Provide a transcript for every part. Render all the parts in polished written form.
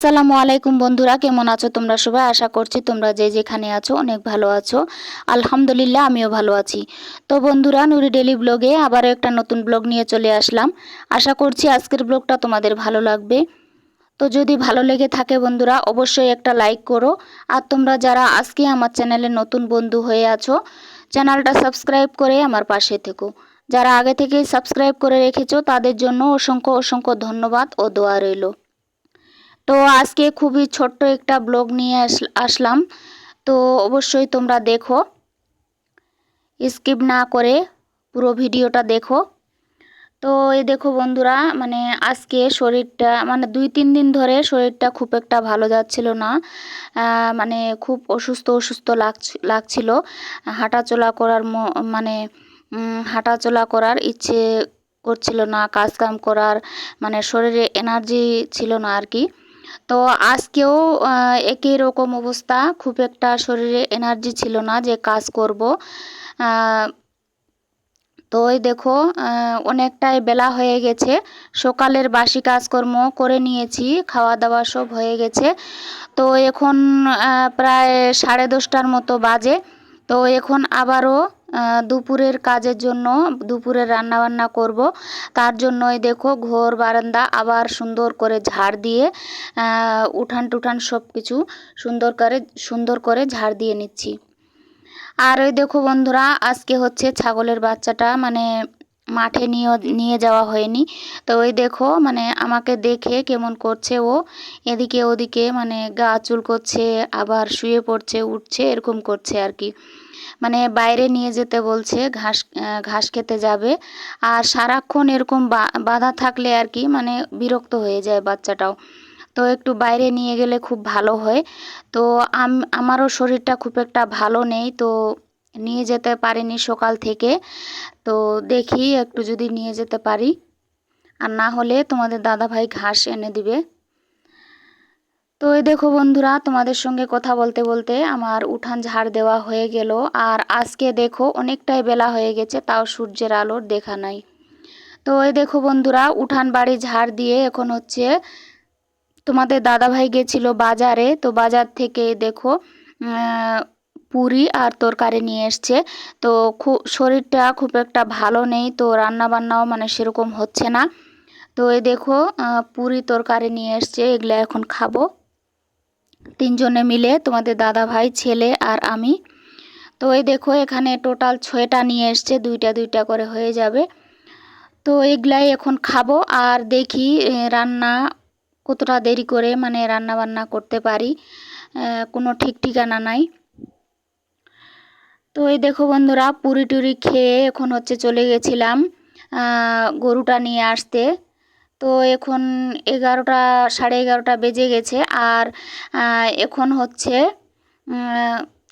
আসসালামু আলাইকুম বন্ধুরা, কেমন আছো তোমরা সবাই? আশা করছি তোমরা যে যেখানে আছো অনেক ভালো আছো। আলহামদুলিল্লাহ, আমিও ভালো আছি। তো বন্ধুরা, নুরি ডেলি ব্লগে আবারও একটা নতুন ব্লগ নিয়ে চলে আসলাম। আশা করছি আজকের ব্লগটা তোমাদের ভালো লাগবে। তো যদি ভালো লেগে থাকে বন্ধুরা, অবশ্যই একটা লাইক করো। আর তোমরা যারা আজকে আমার চ্যানেলে নতুন বন্ধু হয়ে আছো, চ্যানেলটা সাবস্ক্রাইব করে আমার পাশে থেকো। যারা আগে থেকেই সাবস্ক্রাইব করে রেখেছো তাদের জন্য অসংখ্য অসংখ্য ধন্যবাদ ও দোয়া রইলো। তো আজকে খুবই ছোট্ট একটা ব্লগ নিয়ে আসলাম। তো অবশ্যই তোমরা দেখো, স্কিপ না করে পুরো ভিডিওটা দেখো। তো এই দেখো বন্ধুরা, মানে আজকে শরীরটা মানে 2-3 দিন ধরে শরীরটা খুব একটা ভালো যাচ্ছিল না। মানে খুব অসুস্থ অসুস্থ লাগছিল। হাঁটাচলা করার মানে হাঁটাচলা করার ইচ্ছে করছিল না, কাজকাম করার মানে শরীরে এনার্জি ছিল না আর কি। তো আজকেও একই রকম অবস্থা, খুব একটা শরীরে এনার্জি ছিল না যে কাজ করব। তো ওই দেখো, অনেকটাই বেলা হয়ে গেছে। সকালের বাসি কাজকর্ম করে নিয়েছি, খাওয়া দাওয়া সব হয়ে গেছে। তো এখন প্রায় 10:30টার মতো বাজে। তো এখন আবারও দুপুরের কাজের জন্য দুপুরের রান্নাবান্না করব। তার জন্যই দেখো ঘর বারান্দা আবার সুন্দর করে ঝাড় দিয়ে উঠান টুঠান সব কিছু সুন্দর করে ঝাড় দিয়ে নিচ্ছি। আর ওই দেখো বন্ধুরা, আজকে হচ্ছে ছাগলের বাচ্চাটা মানে মাঠে নিয়ে যাওয়া হয়নি। তো ওই দেখো মানে আমাকে দেখে কেমন করছে ও, এদিকে ওদিকে মানে গা চুল করছে, আবার শুয়ে পড়ছে, উঠছে, এরকম করছে আর কি। মানে বাইরে নিয়ে যেতে বলছে, ঘাস খেতে যাবে। আর সারাক্ষণ এরকম বাঁধা থাকলে আর কি মানে বিরক্ত হয়ে যায় বাচ্চাটাও। তো একটু বাইরে নিয়ে গেলে খুব ভালো হয়। তো আমারও শরীরটা খুব একটা ভালো নেই, তো নিয়ে যেতে পারিনি সকাল থেকে। তো দেখি একটু যদি নিয়ে যেতে পারি, আর না হলে তোমাদের দাদাভাই ঘাস এনে দিবে। তো এই দেখো বন্ধুরা, তোমাদের সঙ্গে কথা বলতে বলতে আমার উঠান ঝাড় দেওয়া হয়ে গেল। আর আজকে দেখো অনেকটাই বেলা হয়ে গেছে, তাও সূর্যের আলোর দেখা নাই। তো এই দেখো বন্ধুরা, উঠান বাড়ি ঝাড় দিয়ে এখন হচ্ছে তোমাদের দাদাভাই গেছিল বাজারে। তো বাজার থেকে দেখো পুরি আর তরকারি নিয়ে এসছে। তো শরীরটা খুব একটা ভালো নেই, তো রান্না বান্নাও মানে সেরকম হচ্ছে না। তো এই দেখো পুরি তরকারি নিয়ে এসছে, এগুলো এখন খাবো তিনজনে মিলে, তোমাদের দাদাভাই, ছেলে আর আমি। তো এই দেখো এখানে টোটাল 6টা নিয়ে এসছে, দুইটা দুইটা করে হয়ে যাবে। তো এগুলাই এখন খাবো। আর দেখি রান্না কতটা দেরি করে মানে রান্না বান্না করতে পারি, কোনো ঠিক ঠিকানা নাই। তো এই দেখো বন্ধুরা, পুরি টুরি খেয়ে এখন হচ্ছে চলে গেছিলাম গরুটা নিয়ে আসতে। তো এখন 11টা 11:30 বেজে গেছে। আর এখন হচ্ছে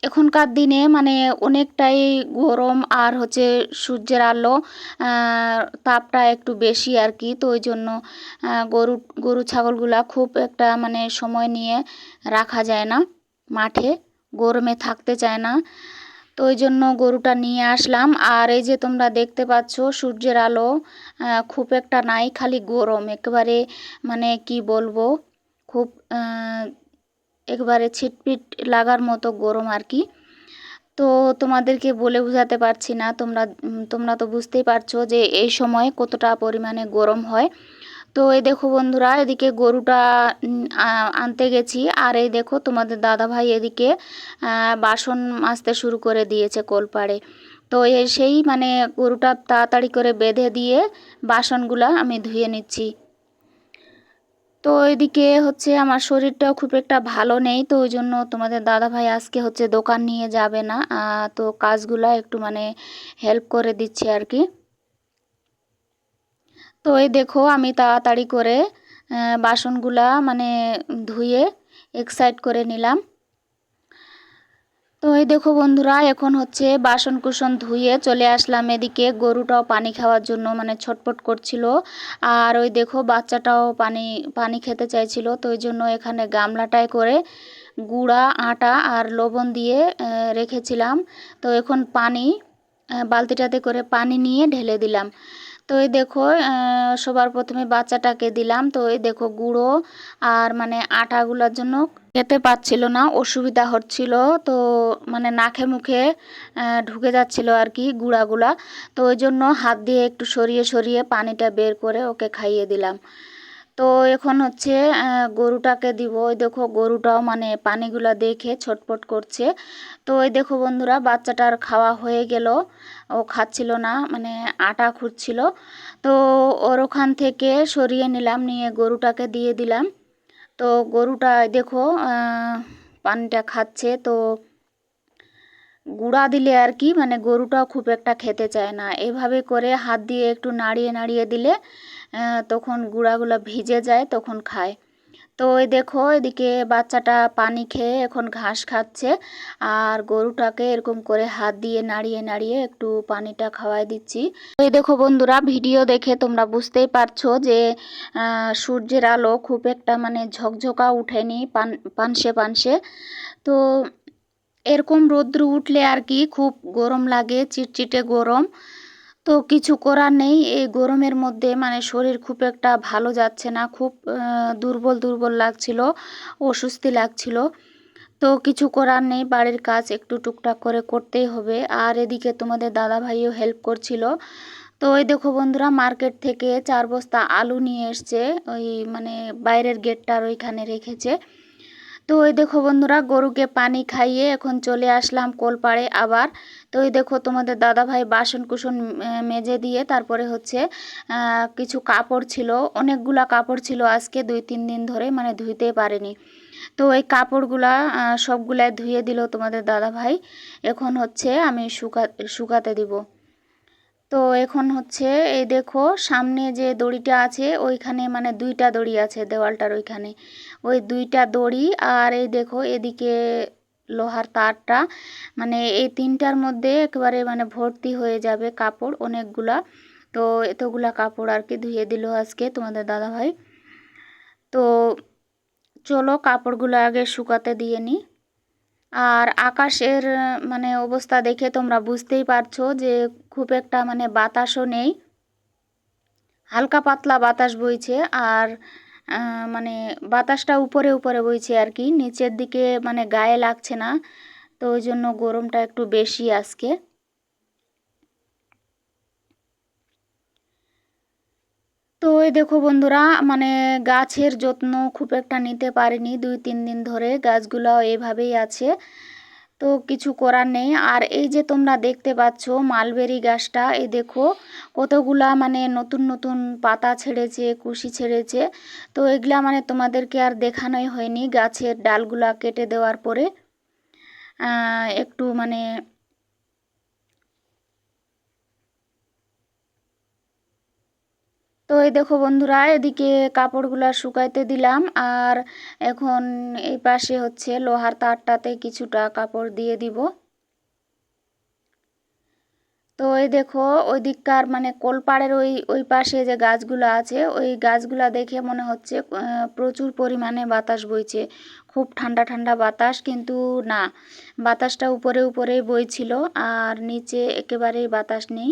এখনকার দিনে মানে অনেকটাই গরম, আর হচ্ছে সূর্যের আলো তাপটা একটু বেশি আর কি। তো ওই জন্য গরু ছাগলগুলা খুব একটা মানে সময় নিয়ে রাখা যায় না, মাঠে গরমে থাকতে চায় না। তো ওই জন্য গরুটা নিয়ে আসলাম। আর এই যে তোমরা দেখতে পাচ্ছ সূর্যের আলো খুব একটা নাই, খালি গরম একেবারে, মানে কি বলবো, খুব একবারে ছিটপিট লাগার মতো গরম আর কি। তো তোমাদেরকে বলে বোঝাতে পারছি না, তোমরা তো বুঝতেই পারছো যে এই সময় কতটা পরিমাণে গরম হয়। তো এই দেখো বন্ধুরা, এদিকে গরুটা আনতে গেছি। আর এই দেখো তোমাদের দাদাভাই এদিকে বাসন মাজতে শুরু করে দিয়েছে কলপাড়ে। তো সেই মানে গরুটা তাড়াতাড়ি করে বেঁধে দিয়ে বাসনগুলা আমি ধুয়ে নিচ্ছি। তো এদিকে হচ্ছে আমার শরীরটাও খুব একটা ভালো নেই, তো ওই জন্য তোমাদের দাদাভাই আজকে হচ্ছে দোকান নিয়ে যাবে না। তো কাজগুলা একটু মানে হেল্প করে দিচ্ছে আর কি। তো এই দেখো আমি তাড়াতাড়ি করে বাসনগুলা মানে ধুয়ে এক সাইড করে নিলাম। তো এই দেখো বন্ধুরা, এখন হচ্ছে বাসন কুসন ধুয়ে চলে আসলাম এদিকে। গরুটাও পানি খাওয়ার জন্য মানে ছটপট করছিল। আর ওই দেখো বাচ্চাটাও পানি পানি খেতে চাইছিল। তো ওই জন্য এখানে গামলাটায় করে গুঁড়া আটা আর লবণ দিয়ে রেখেছিলাম। তো এখন বালতিটাতে করে পানি নিয়ে ঢেলে দিলাম। তো এই দেখো সবার প্রথমে বাচ্চাটাকে দিলাম। তো এই দেখো গুঁড়ো আর মানে আটাগুলোর জন্য খেতে পাচ্ছিল না, অসুবিধা হচ্ছিল। তো মানে নাকে মুখে ঢুকে যাচ্ছিল আর কি গুঁড়াগুলা। তো ওই জন্য হাত দিয়ে একটু সরিয়ে সরিয়ে পানিটা বের করে ওকে খাইয়ে দিলাম। তো এখন হচ্ছে গরুটাকে দিব। ওই দেখো গরুটাও মানে পানিগুলা দেখে ছটফট করছে। তো ওই দেখো বন্ধুরা বাচ্চাটার খাওয়া হয়ে গেল, ও খাচ্ছিল না, মানে আটা খুঁজছিল। তো ওর ওখান থেকে সরিয়ে নিলাম, নিয়ে গরুটাকে দিয়ে দিলাম। তো গরুটা দেখো পানিটা খাচ্ছে। তো গুঁড়া দিলে আর কি মানে গরুটাও খুব একটা খেতে চায় না, এভাবে করে হাত দিয়ে একটু নাড়িয়ে নাড়িয়ে দিলে তখন গুঁড়াগুলো ভিজে যায়, তখন খায়। তো ওই দেখো এদিকে বাচ্চাটা পানি খেয়ে এখন ঘাস খাচ্ছে, আর গরুটাকে এরকম করে হাত দিয়ে নাড়িয়ে নাড়িয়ে একটু পানিটা খাওয়াই দিচ্ছি। এই দেখো বন্ধুরা ভিডিও দেখে তোমরা বুঝতেই পারছো যে সূর্যের আলো খুব একটা মানে ঝকঝকা উঠেনি পানসে পানসে। তো এরকম রৌদ্র উঠলে আর কি খুব গরম লাগে, চিটচিটে গরম। তো কিছু করার নেই, এই গরমের মধ্যে মানে শরীর খুব একটা ভালো যাচ্ছে না, খুব দুর্বল দুর্বল লাগছিল, অস্বস্তি লাগছিল। তো কিছু করার নেই, বাড়ির কাজ একটু টুকটাক করে করতেই হবে। আর এদিকে তোমাদের দাদা ভাইও হেল্প করছিল। তো ওই দেখো বন্ধুরা মার্কেট থেকে 4 বস্তা আলু নিয়ে এসছে, ওই মানে বাইরের গেটটার ওইখানে রেখেছে। তো ওই দেখো বন্ধুরা গরুকে পানি খাইয়ে এখন চলে আসলাম কোলপাড়ে আবার। তো ওই দেখো তোমাদের দাদা ভাই বাসন কুসন মেজে দিয়ে তারপরে হচ্ছে কিছু কাপড় ছিল, অনেকগুলা কাপড় ছিল আজকে 2-3 দিন ধরে মানে ধুইতে পারেনি। তো এই কাপড়গুলা সবগুলাই ধুয়ে দিল তোমাদের দাদা ভাই। এখন হচ্ছে আমি শুকাতে দিব। তো এখন হচ্ছে এই দেখো সামনে যে দড়িটা আছে ওইখানে মানে 2টা দড়ি আছে দেওয়ালটার ওইখানে, ওই 2টা দড়ি আর এই দেখো এদিকে লোহার তারটা, মানে এই 3টার মধ্যে একেবারে মানে ভর্তি হয়ে যাবে কাপড় অনেকগুলা। তো এতগুলা কাপড় আর কি ধুয়ে দিল আজকে তোমাদের দাদা ভাই। তো চলো কাপড়গুলো আগে শুকাতে দিয়ে নিই। আর আকাশের মানে অবস্থা দেখে তোমরা বুঝতেই পারছো যে খুব একটা মানে বাতাসও নেই, হালকা পাতলা বাতাস বইছে। আর মানে বাতাসটা উপরে উপরে বইছে আর কি, নিচের দিকে মানে গায়ে লাগছে না। তো ওই জন্য গরমটা একটু বেশি আজকে। তো এই দেখো বন্ধুরা মানে গাছের যত্ন খুব একটা নিতে পারিনি 2-3 দিন ধরে, গাছগুলো এভাবেই আছে। তো কিছু করার নেই। আর এই যে তোমরা দেখতে পাচ্ছ মালবেরি গাছটা, এই দেখো কতগুলা মানে নতুন নতুন পাতা ছেড়েছে, কুশি ছেড়েছে। তো এগুলা মানে তোমাদেরকে আর দেখানোই হয়নি, গাছের ডালগুলা কেটে দেওয়ার পরে একটু মানে তো এই দেখো বন্ধুরা এদিকে কাপড়গুলা শুকাইতে দিলাম। আর এখন এই পাশে হচ্ছে লোহার তারটাতে কিছুটা কাপড় দিয়ে দিব। তো এই দেখো ওই দিককার মানে কোলপাড়ের ওই ওই পাশে যে গাছগুলো আছে ওই গাছগুলা দেখে মনে হচ্ছে প্রচুর পরিমাণে বাতাস বইছে, খুব ঠান্ডা ঠান্ডা বাতাস। কিন্তু না, বাতাসটা উপরে উপরেই বইছিল, আর নিচে একেবারেই বাতাস নেই,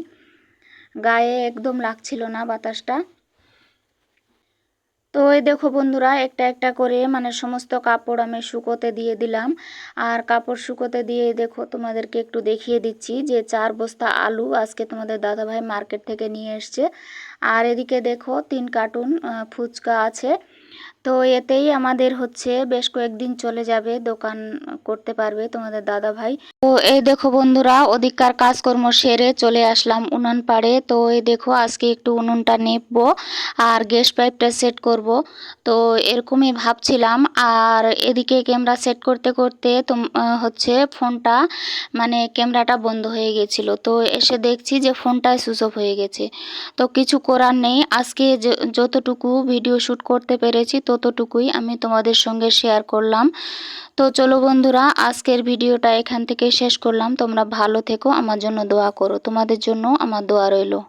গায়ে একদম লাগছিল না বাতাসটা। তো এই দেখো বন্ধুরা একটা একটা করে মানে সমস্ত কাপড় আমি শুকোতে দিয়ে দিলাম। আর কাপড় শুকোতে দিয়ে দেখো তোমাদেরকে একটু দেখিয়ে দিচ্ছি যে 4 বস্তা আলু আজকে তোমাদের দাদাভাই মার্কেট থেকে নিয়ে এসছে। আর এদিকে দেখো 3 কার্টুন ফুচকা আছে। তো এতেই আমাদের হচ্ছে বেশ কয়েকদিন চলে যাবে, দোকান করতে পারবে তোমাদের দাদা ভাই। তো এই দেখো বন্ধুরা ওদিককার কাজকর্ম সেরে চলে আসলাম উনান পাড়ে। তো এই দেখো আজকে একটু উনুনটা নেপবো আর গ্যাস পাইপটা সেট করব। তো এরকমই ভাবছিলাম। আর এদিকে ক্যামেরা সেট করতে করতে হচ্ছে ফোনটা মানে ক্যামেরাটা বন্ধ হয়ে গেছিল। তো এসে দেখছি যে ফোনটাই সুইচ অফ হয়ে গেছে। তো কিছু করার নেই, আজকে যতটুকু ভিডিও শ্যুট করতে পেরেছি ততটুকুই আমি তোমাদের সঙ্গে শেয়ার করলাম। তো চলো বন্ধুরা আজকের ভিডিওটা এখান থেকে শেষ করলাম। তোমরা ভালো থেকো, আমার জন্য দোয়া করো, তোমাদের জন্য আমার দোয়া রইলো।